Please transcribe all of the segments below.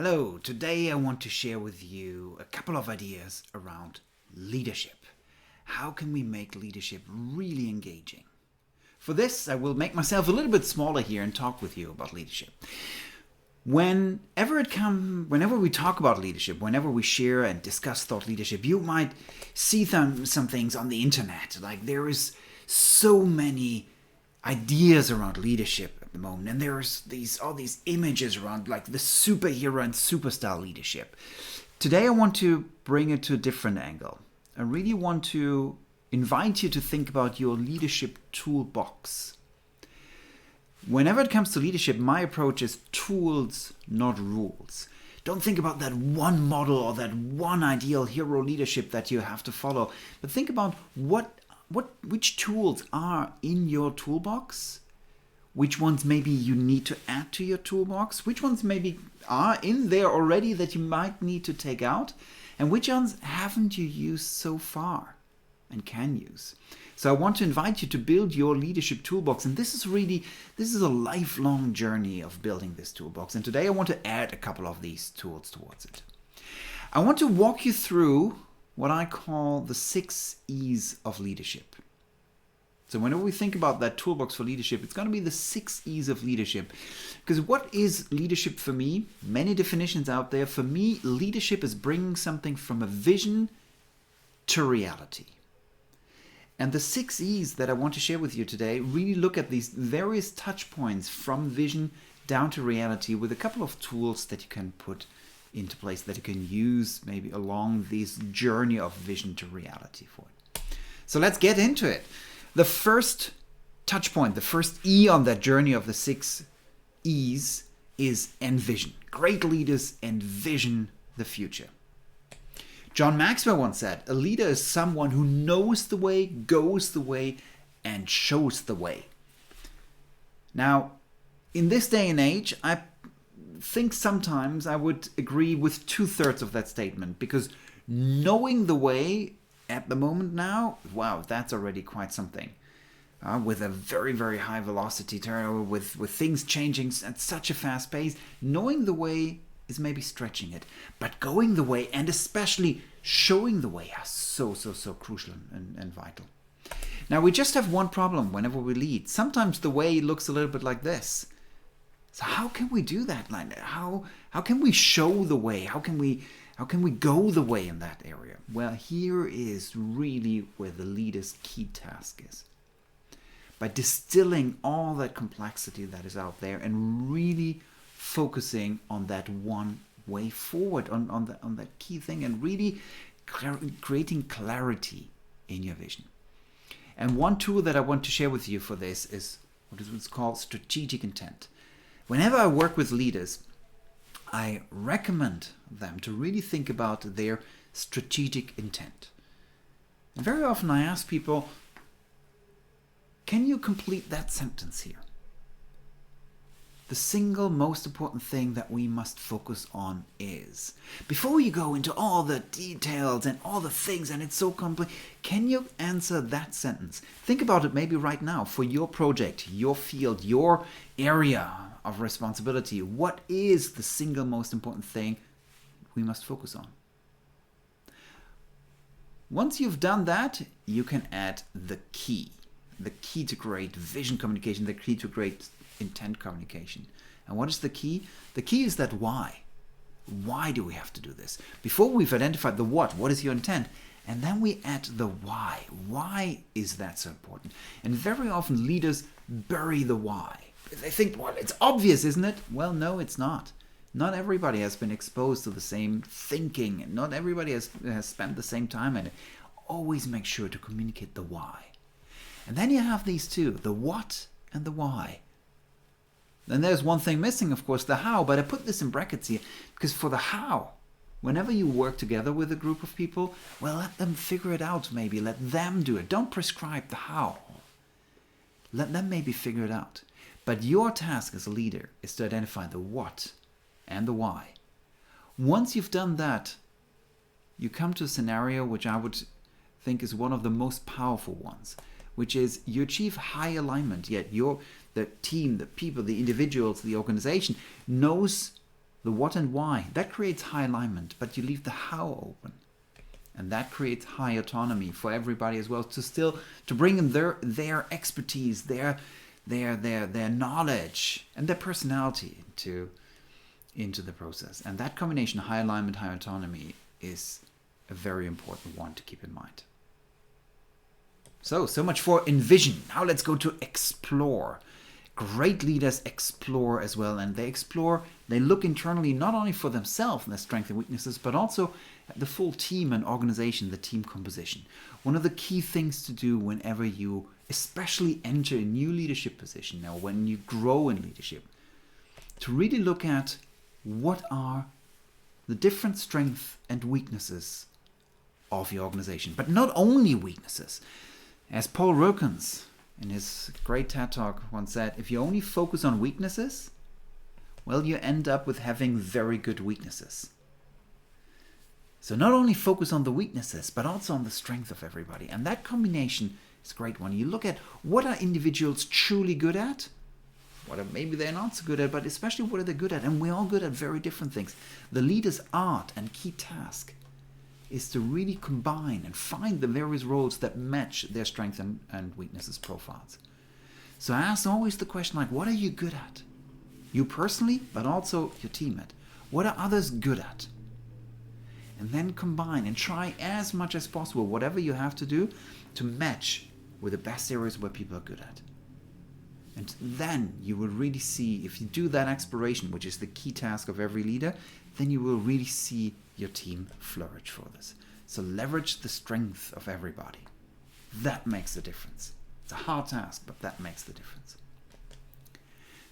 Hello, today I want to share with you a couple of ideas around leadership. How can we make leadership really engaging? For this, I will make myself a little bit smaller here and talk with you about leadership. Whenever we talk about leadership, whenever we share and discuss thought leadership, you might see some things on the internet. Like there is so many ideas around leadership at the moment, and there's all these images around like the superhero and superstar leadership. Today I want to bring it to a different angle. I really want to invite you to think about your leadership toolbox. Whenever it comes to leadership, my approach is tools, not rules. Don't think about that one model or that one ideal hero leadership that you have to follow, but think about which tools are in your toolbox, which ones maybe you need to add to your toolbox, which ones maybe are in there already that you might need to take out, and which ones haven't you used so far and can use. So I want to invite you to build your leadership toolbox, and this is a lifelong journey of building this toolbox, and today I want to add a couple of these tools towards it. I want to walk you through what I call the 6 E's of leadership. So whenever we think about that toolbox for leadership, it's going to be the 6 E's of leadership. Because what is leadership for me? Many definitions out there. For me, leadership is bringing something from a vision to reality. And the 6 E's that I want to share with you today really look at these various touch points from vision down to reality with a couple of tools that you can put into place, that you can use maybe along this journey of vision to reality for it. So let's get into it. The first touch point, the first E on that journey of the 6 E's is envision. Great leaders envision the future. John Maxwell once said, a leader is someone who knows the way, goes the way, and shows the way. Now, in this day and age, I think sometimes I would agree with 2/3 of that statement, because knowing the way at the moment now, wow, that's already quite something. With a very, very high velocity turnover, with things changing at such a fast pace, knowing the way is maybe stretching it. But going the way, and especially showing the way, are so crucial and vital. Now, we just have one problem whenever we lead. Sometimes the way looks a little bit like this. So how can we do that? Like how can we show the way? How can we go the way in that area? Well, here is really where the leader's key task is. By distilling all that complexity that is out there and really focusing on that one way forward, on that key thing, and really creating clarity in your vision. And one tool that I want to share with you for this is what is what's called strategic intent. Whenever I work with leaders, I recommend them to really think about their strategic intent. And very often I ask people, can you complete that sentence here? The single most important thing that we must focus on is, before you go into all the details and all the things, and it's so complex, can you answer that sentence? Think about it maybe right now for your project, your field, your area of responsibility. What is the single most important thing we must focus on? Once you've done that, you can add the key to great vision communication, the key to great intent communication. And what is the key? The key is that why. Why do we have to do this? Before we've identified the what is your intent? And then we add the why. Why is that so important? And very often leaders bury the why. They think, well, it's obvious, isn't it? Well, no, it's not. Not everybody has been exposed to the same thinking. Not everybody has spent the same time in it. Always make sure to communicate the why. And then you have these two, the what and the why. Then there's one thing missing, of course, the how. But I put this in brackets here because for the how, whenever you work together with a group of people, well, let them figure it out maybe. Let them do it. Don't prescribe the how. Let them maybe figure it out. But your task as a leader is to identify the what and the why. Once you've done that, you come to a scenario which I would think is one of the most powerful ones, which is you achieve high alignment, yet the team, the people, the individuals, the organization knows the what and why, that creates high alignment, but you leave the how open. And that creates high autonomy for everybody as well, to bring in their expertise, their knowledge and their personality into the process. And that combination, high alignment, high autonomy, is a very important one to keep in mind. So much for envision. Now let's go to explore. Great leaders explore as well, and they look internally not only for themselves and their strengths and weaknesses, but also the full team and organization, the team composition. One of the key things to do whenever you especially enter a new leadership position, now when you grow in leadership, to really look at what are the different strengths and weaknesses of your organization. But not only weaknesses. As Paul Wilkins in his great TED Talk once said, if you only focus on weaknesses, well, you end up with having very good weaknesses. So not only focus on the weaknesses, but also on the strength of everybody. And that combination is a great one. You look at what are individuals truly good at, what are maybe they're not so good at, but especially what are they good at. And we're all good at very different things. The leader's art and key task is to really combine and find the various roles that match their strengths and weaknesses profiles. So ask always the question, like, what are you good at? You personally, but also your teammate. What are others good at? And then combine and try as much as possible, whatever you have to do, to match with the best areas where people are good at. And then you will really see, if you do that exploration, which is the key task of every leader, then you will really see your team flourish for this. So leverage the strength of everybody. That makes a difference. It's a hard task, but that makes the difference.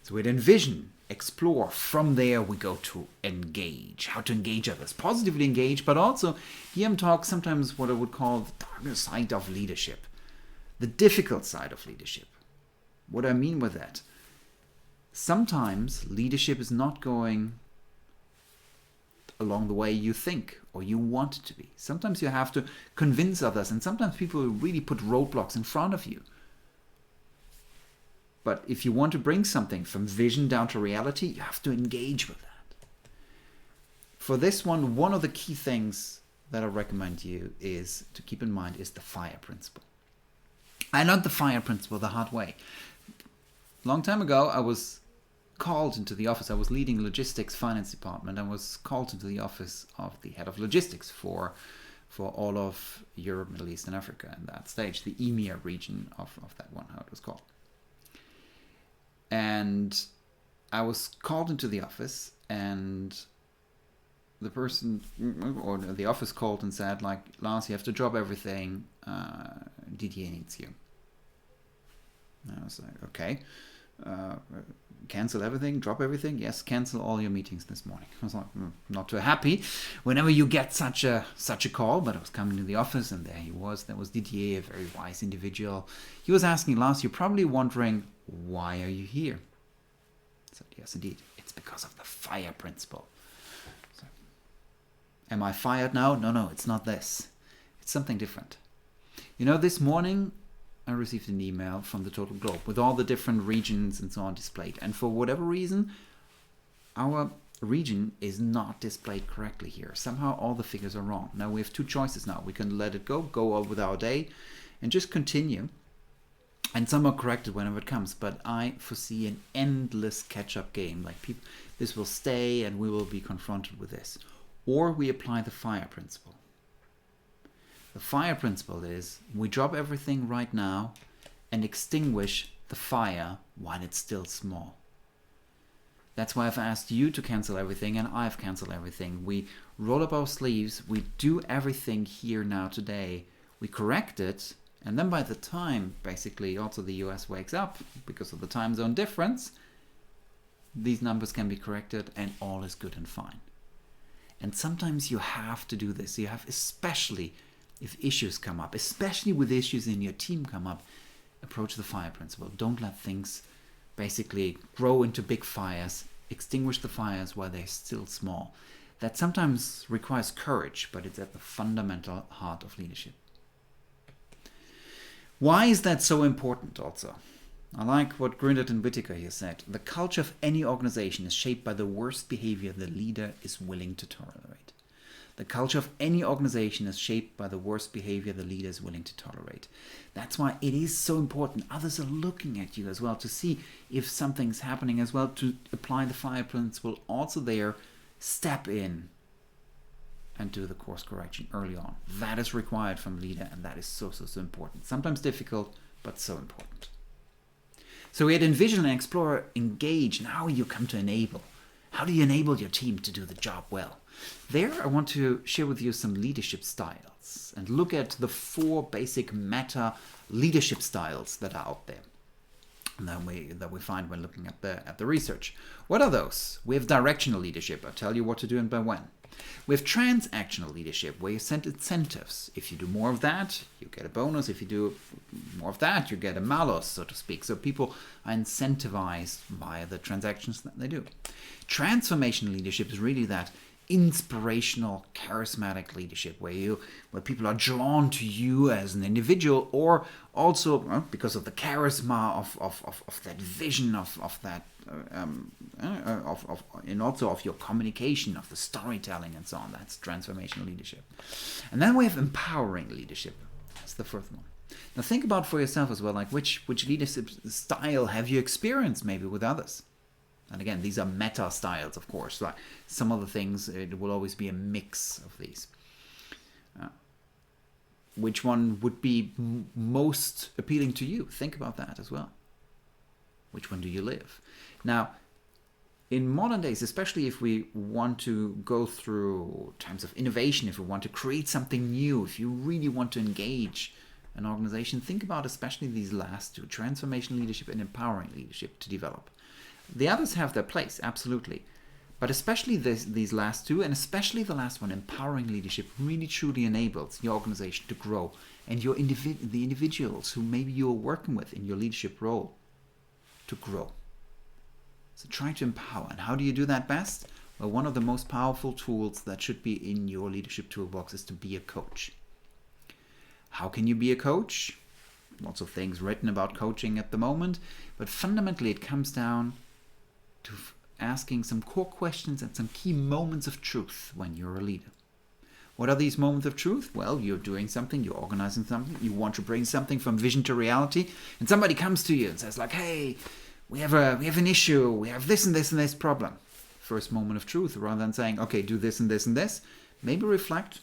So we'd envision, explore. From there we go to engage. How to engage others. Positively engage, but also here I'm talking sometimes what I would call the darker side of leadership. The difficult side of leadership. What I mean with that? Sometimes leadership is not going along the way you think or you want it to be. Sometimes you have to convince others, and sometimes people really put roadblocks in front of you. But if you want to bring something from vision down to reality, you have to engage with that. For this one of the key things that I recommend you is to keep in mind is the FIRE principle. I learned the FIRE principle the hard way. Long time ago, I was called into the office. I was leading logistics finance department. I was called into the office of the head of logistics for all of Europe, Middle East, and Africa in that stage, the EMEA region of that one, how it was called. And I was called into the office, and the person or the office called and said, like, Lars, you have to drop everything. Didier needs you. And I was like, okay. Cancel everything, drop everything. Yes, cancel all your meetings this morning. I was like, not too happy whenever you get such a call, but I was coming to the office, and there he was. There was Didier, a very wise individual. He was asking, Lars, you're probably wondering, why are you here? I said, yes, indeed. It's because of the FIRE principle. So, am I fired now? No, it's not this. It's something different. You know, this morning I received an email from the Total Globe with all the different regions and so on displayed. And for whatever reason, our region is not displayed correctly here. Somehow all the figures are wrong. Now we have two choices now. We can let it go on with our day and just continue. And some are corrected whenever it comes. But I foresee an endless catch-up game. Like this will stay and we will be confronted with this. Or we apply the FIRE principle. The FIRE principle is we drop everything right now and extinguish the fire while it's still small. That's why I've asked you to cancel everything, and I've canceled everything. We roll up our sleeves, we do everything here now today, we correct it, and then by the time basically also the US wakes up because of the time zone difference, these numbers can be corrected and all is good and fine. And sometimes you have to do this. You have, especially if issues come up, especially with issues in your team come up, approach the FIRE principle. Don't let things basically grow into big fires. Extinguish the fires while they're still small. That sometimes requires courage, but it's at the fundamental heart of leadership. Why is that so important also? I like what Gründert and Whittaker here said. The culture of any organization is shaped by the worst behavior the leader is willing to tolerate. The culture of any organization is shaped by the worst behavior the leader is willing to tolerate. That's why it is so important. Others are looking at you as well to see if something's happening as well, to apply the fire principle also there, step in and do the course correction early on. That is required from the leader, and that is so important. Sometimes difficult, but so important. So we had Envision and Explore, Engage. Now you come to Enable. How do you enable your team to do the job well? There I want to share with you some leadership styles and look at the 4 basic meta leadership styles that are out there that we find when looking at the research. What are those? We have directional leadership. I'll tell you what to do and by when. We have transactional leadership, where you send incentives. If you do more of that, you get a bonus. If you do more of that, you get a malus, so to speak. So people are incentivized by the transactions that they do. Transformation leadership is really that inspirational, charismatic leadership where people are drawn to you as an individual, or also because of the charisma of that vision of that and also of your communication, of the storytelling and so on. That's transformational leadership. And then we have empowering leadership. That's the first one. Now think about for yourself as well, like which leadership style have you experienced maybe with others? And again, these are meta styles, of course. Like some of the things, it will always be a mix of these. Which one would be most appealing to you? Think about that as well. Which one do you live? Now, in modern days, especially if we want to go through times of innovation, if we want to create something new, if you really want to engage an organization, think about especially these last 2, transformation leadership and empowering leadership, to develop. The others have their place, absolutely. But especially these last 2, and especially the last one, empowering leadership, really truly enables your organization to grow, and the individuals who maybe you're working with in your leadership role to grow. So try to empower. And how do you do that best? Well, one of the most powerful tools that should be in your leadership toolbox is to be a coach. How can you be a coach? Lots of things written about coaching at the moment, but fundamentally it comes down to asking some core questions and some key moments of truth when you're a leader. What are these moments of truth? Well, you're doing something, you're organizing something, you want to bring something from vision to reality, and somebody comes to you and says like, hey, we have an issue, we have this and this and this problem. First moment of truth, rather than saying, okay, do this and this and this, maybe reflect,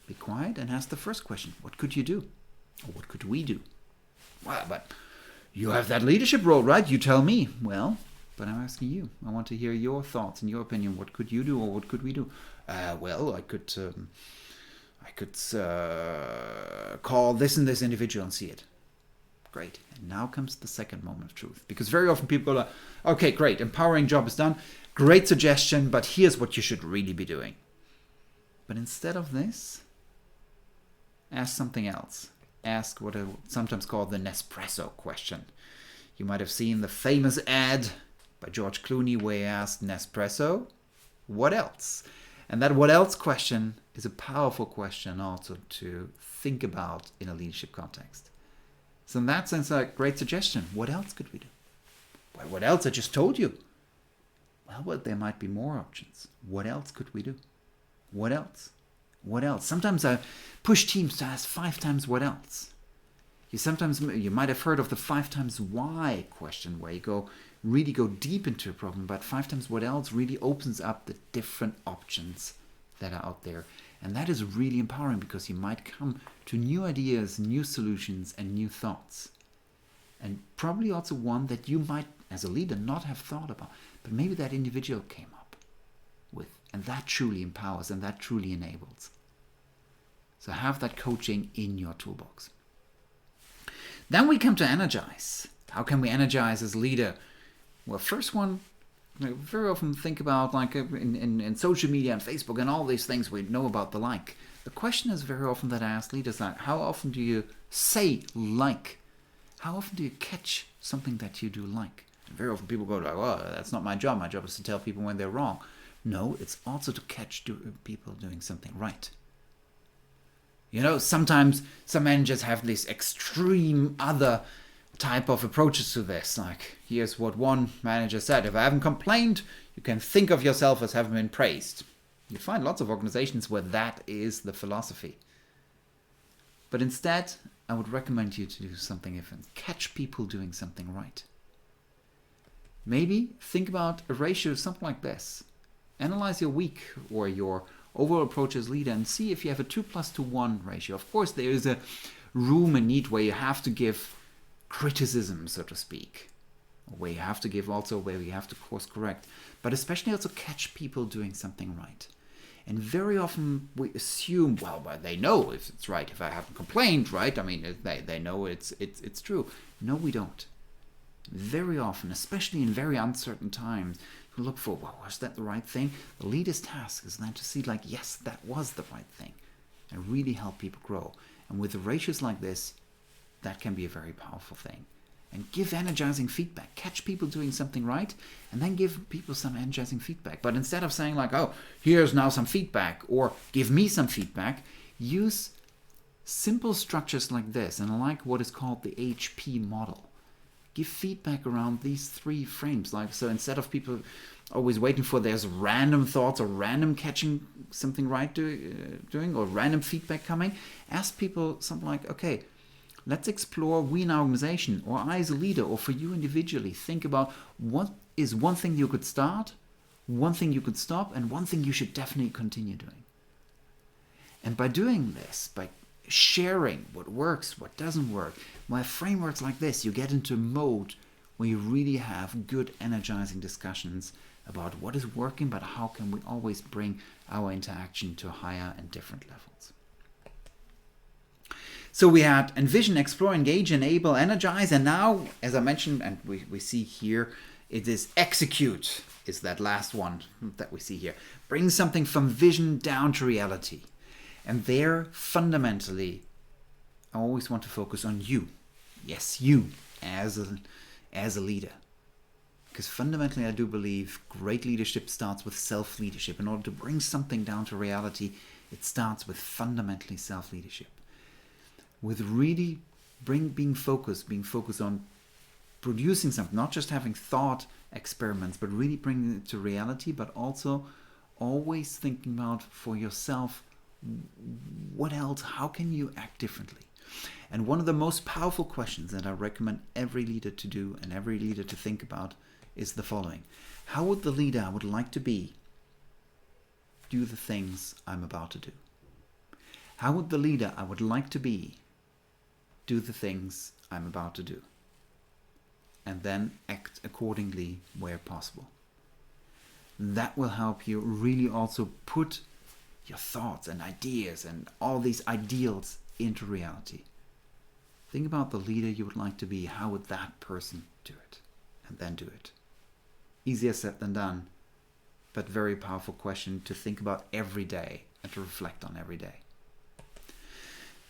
be quiet, and ask the first question, what could you do? Or what could we do? Well, but you have that leadership role, right? You tell me. Well, but I'm asking you. I want to hear your thoughts and your opinion. What could you do, or what could we do? Well, I could call this and this individual and see it. Great. And now comes the second moment of truth. Because very often people are, okay, great, empowering job is done. Great suggestion, but here's what you should really be doing. But instead of this, ask something else. Ask what I sometimes call the Nespresso question. You might have seen the famous ad by George Clooney where he asked Nespresso, what else? And that what else question is a powerful question also to think about in a leadership context. So in that sense, a great suggestion. What else could we do? Well, what else? I just told you. Well, there might be more options. What else could we do? What else? What else? Sometimes I push teams to ask 5 times what else. You might have heard of the 5 times why question, where you really go deep into a problem, but 5 times what else really opens up the different options that are out there. And that is really empowering because you might come to new ideas, new solutions, and new thoughts. And probably also one that you might, as a leader, not have thought about, but maybe that individual came up with. And that truly empowers and that truly enables. So have that coaching in your toolbox. Then we come to Energize. How can we energize as a leader? Well, first one, very often think about like in social media and Facebook and all these things we know about the like. The question is very often that I ask leaders like, how often do you say like? How often do you catch something that you do like? And very often people go like, well, that's not my job. My job is to tell people when they're wrong. No, it's also to catch people doing something right. You know, sometimes some managers have this extreme other type of approaches to this. Like, here's what one manager said: if I haven't complained, you can think of yourself as having been praised. You find lots of organizations where that is the philosophy. But instead, I would recommend you to do something different. Catch people doing something right. Maybe think about a ratio, something like this. Analyze your week or your overall approach as leader and see if you have a 2+1 ratio. Of course, there is a room and need where you have to give criticism, so to speak, where you have to give also, where you have to course correct, but especially also catch people doing something right. And very often we assume, well, they know if it's right. If I haven't complained, right? I mean, they know it's true. No, we don't. Very often, especially in very uncertain times, we look for, well, was that the right thing? The leader's task is then to see, like, yes, that was the right thing, and really help people grow. And with the ratios like this, that can be a very powerful thing. And give energizing feedback. Catch people doing something right, and then give people some energizing feedback. But instead of saying like, oh, here's now some feedback, or give me some feedback, use simple structures like this, and I like what is called the HP model. Give feedback around these 3 frames. Like, so instead of people always waiting for there's random thoughts or random catching something right doing or random feedback coming, ask people something like, okay, let's explore, we in our organization, or I as a leader, or for you individually, think about what is one thing you could start, one thing you could stop, and one thing you should definitely continue doing. And by doing this, by sharing what works, what doesn't work, by frameworks like this, you get into a mode where you really have good, energizing discussions about what is working, but how can we always bring our interaction to higher and different levels. So we had Envision, Explore, Engage, Enable, Energize, and now, as I mentioned, and we see here, it is Execute, is that last one that we see here. Bring something from vision down to reality. And there, fundamentally, I always want to focus on you. Yes, you, as a leader. Because fundamentally, I do believe great leadership starts with self-leadership. In order to bring something down to reality, it starts with fundamentally self-leadership. With really being focused on producing something, not just having thought experiments, but really bringing it to reality, but also always thinking about for yourself, what else, how can you act differently? And one of the most powerful questions that I recommend every leader to do and every leader to think about is the following. How would the leader I would like to be do the things I'm about to do? How would the leader I would like to be do the things I'm about to do? And then act accordingly where possible. That will help you really also put your thoughts and ideas and all these ideals into reality. Think about the leader you would like to be. How would that person do it? And then do it. Easier said than done, but very powerful question to think about every day and to reflect on every day.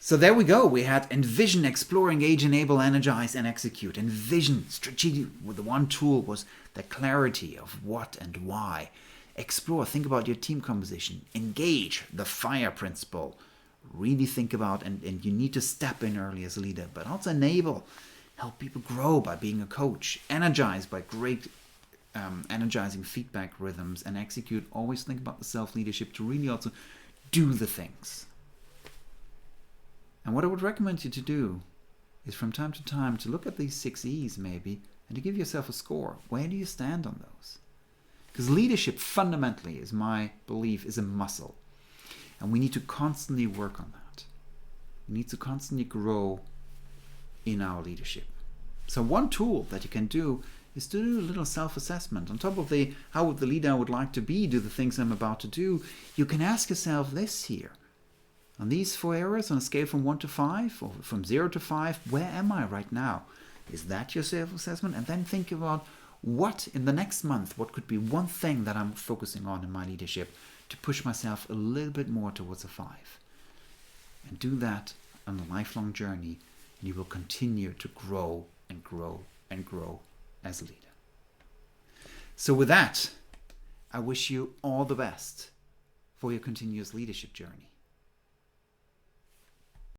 So there we go. We had Envision, Explore, Engage, Enable, Energize, and Execute. Envision, strategic, with the one tool was the clarity of what and why. Explore, think about your team composition. Engage, the FIRE principle. Really think about, and you need to step in early as a leader, but also enable, help people grow by being a coach. Energize by great energizing feedback rhythms, and execute, always think about the self-leadership to really also do the things. And what I would recommend you to do is from time to time to look at these 6 E's maybe and to give yourself a score. Where do you stand on those? Because leadership fundamentally, is my belief, is a muscle. And we need to constantly work on that. We need to constantly grow in our leadership. So one tool that you can do is to do a little self-assessment. On top of the how would the leader I would like to be do the things I'm about to do, you can ask yourself this here. On these 4 areas, on a scale from 1 to 5, or from 0 to 5, where am I right now? Is that your self-assessment? And then think about what in the next month, what could be one thing that I'm focusing on in my leadership to push myself a little bit more towards a 5. And do that on a lifelong journey, and you will continue to grow and grow and grow as a leader. So with that, I wish you all the best for your continuous leadership journey.